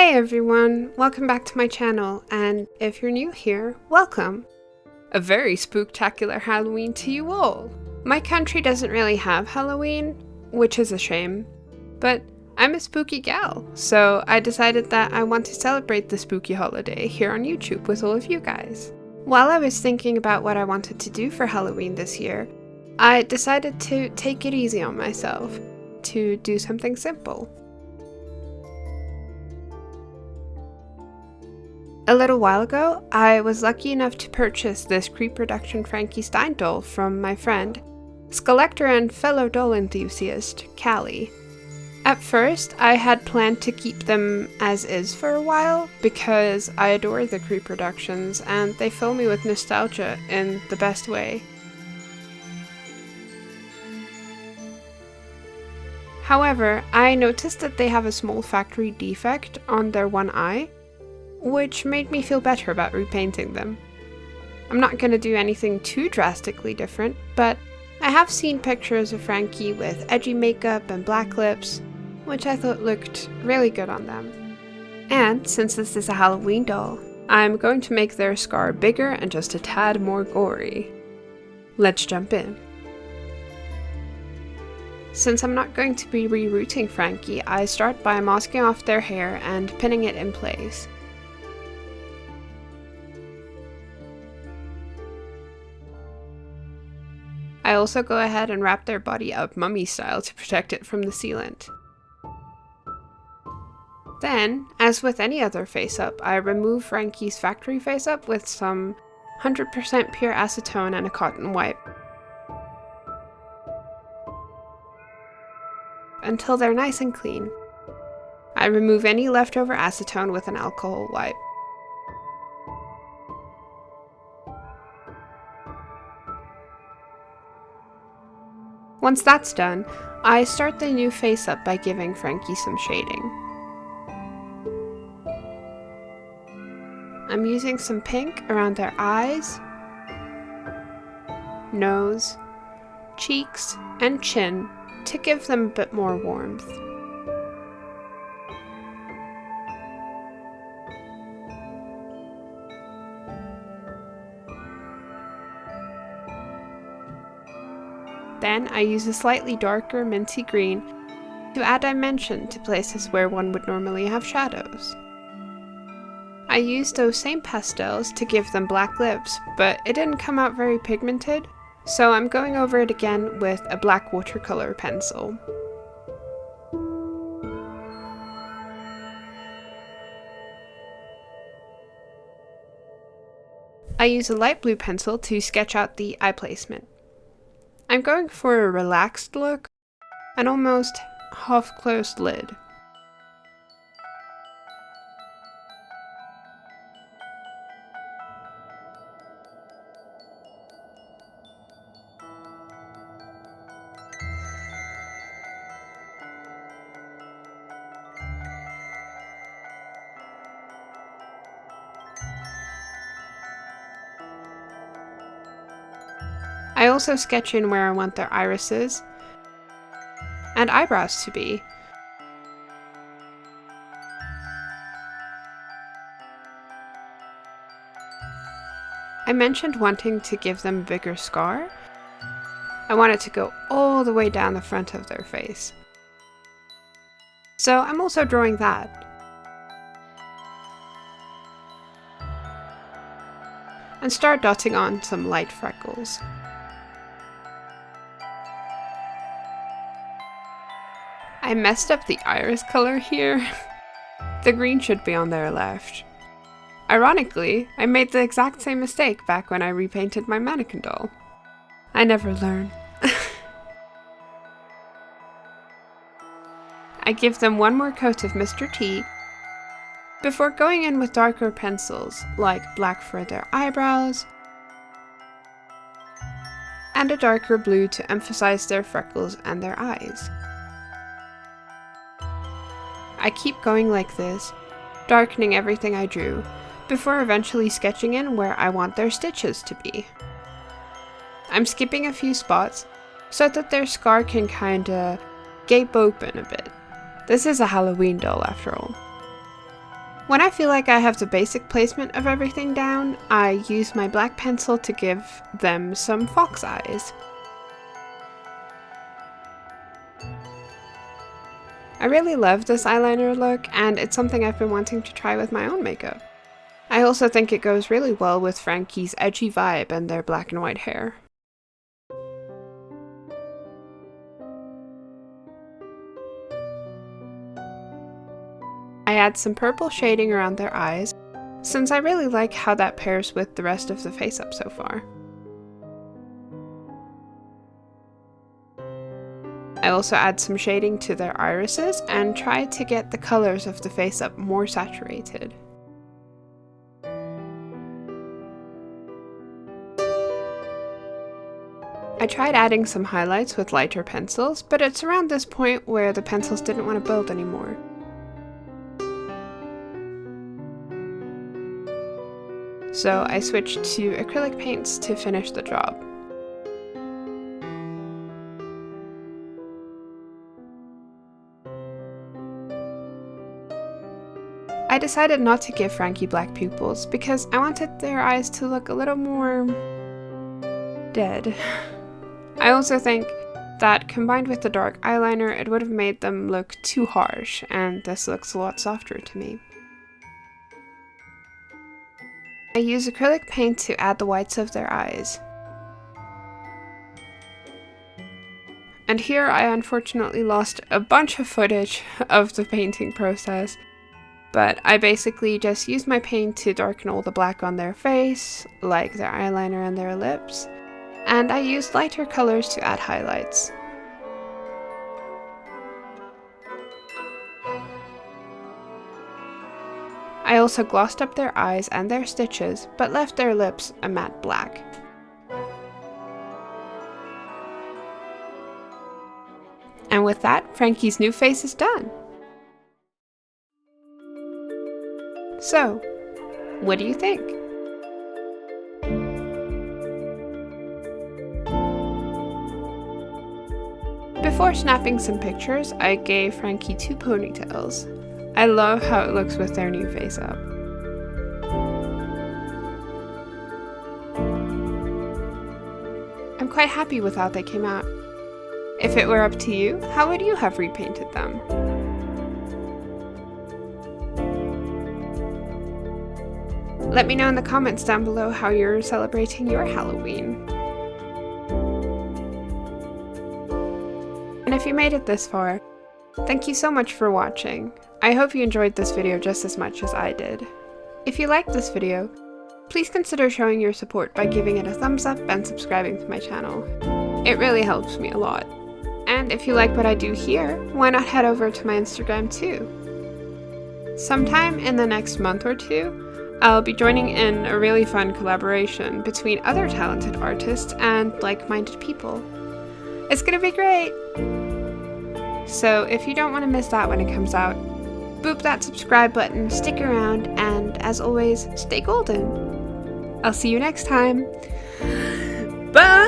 Hey everyone, welcome back to my channel, and if you're new here, welcome! A very spooktacular Halloween to you all! My country doesn't really have Halloween, which is a shame, but I'm a spooky gal, so I decided that I want to celebrate the spooky holiday here on YouTube with all of you guys. While I was thinking about what I wanted to do for Halloween this year, I decided to take it easy on myself, to do something simple. A little while ago, I was lucky enough to purchase this Creeproduction Frankie Stein doll from my friend, collector and fellow doll enthusiast, Callie. At first, I had planned to keep them as is for a while, because I adore the Creeproductions and they fill me with nostalgia in the best way. However, I noticed that they have a small factory defect on their one eye, which made me feel better about repainting them. I'm not going to do anything too drastically different, but I have seen pictures of Frankie with edgy makeup and black lips, which I thought looked really good on them. And since this is a Halloween doll, I'm going to make their scar bigger and just a tad more gory. Let's jump in. Since I'm not going to be rerouting Frankie, I start by masking off their hair and pinning it in place. I also go ahead and wrap their body up mummy style to protect it from the sealant. Then, as with any other face-up, I remove Frankie's factory face-up with some 100% pure acetone and a cotton wipe, until they're nice and clean. I remove any leftover acetone with an alcohol wipe. Once that's done, I start the new face up by giving Frankie some shading. I'm using some pink around their eyes, nose, cheeks, and chin to give them a bit more warmth. Then I use a slightly darker minty green to add dimension to places where one would normally have shadows. I used those same pastels to give them black lips, but it didn't come out very pigmented, so I'm going over it again with a black watercolor pencil. I use a light blue pencil to sketch out the eye placement. I'm going for a relaxed look, an almost half-closed lid. I also sketch in where I want their irises and eyebrows to be. I mentioned wanting to give them a bigger scar. I want it to go all the way down the front of their face. So I'm also drawing that. And start dotting on some light freckles. I messed up the iris color here. The green should be on their left. Ironically, I made the exact same mistake back when I repainted my mannequin doll. I never learn. I give them one more coat of Mr. T before going in with darker pencils like black for their eyebrows and a darker blue to emphasize their freckles and their eyes. I keep going like this, darkening everything I drew, before eventually sketching in where I want their stitches to be. I'm skipping a few spots so that their scar can kinda gape open a bit. This is a Halloween doll after all. When I feel like I have the basic placement of everything down, I use my black pencil to give them some fox eyes. I really love this eyeliner look, and it's something I've been wanting to try with my own makeup. I also think it goes really well with Frankie's edgy vibe and their black and white hair. I add some purple shading around their eyes, since I really like how that pairs with the rest of the face up so far. I also add some shading to their irises and try to get the colors of the face up more saturated. I tried adding some highlights with lighter pencils, but it's around this point where the pencils didn't want to build anymore. So I switched to acrylic paints to finish the job. I decided not to give Frankie black pupils because I wanted their eyes to look a little more dead. I also think that combined with the dark eyeliner, it would have made them look too harsh, and this looks a lot softer to me. I use acrylic paint to add the whites of their eyes. And here I unfortunately lost a bunch of footage of the painting process, but I basically just used my paint to darken all the black on their face, like their eyeliner and their lips, and I used lighter colors to add highlights. I also glossed up their eyes and their stitches, but left their lips a matte black. And with that, Frankie's new face is done! So, what do you think? Before snapping some pictures, I gave Frankie 2 ponytails. I love how it looks with their new face up. I'm quite happy with how they came out. If it were up to you, how would you have repainted them? Let me know in the comments down below how you're celebrating your Halloween. And if you made it this far, thank you so much for watching. I hope you enjoyed this video just as much as I did. If you liked this video, please consider showing your support by giving it a thumbs up and subscribing to my channel. It really helps me a lot. And if you like what I do here, why not head over to my Instagram too? Sometime in the next month or two, I'll be joining in a really fun collaboration between other talented artists and like-minded people. It's gonna be great! So if you don't want to miss that when it comes out, boop that subscribe button, stick around, and as always, stay golden. I'll see you next time. Bye!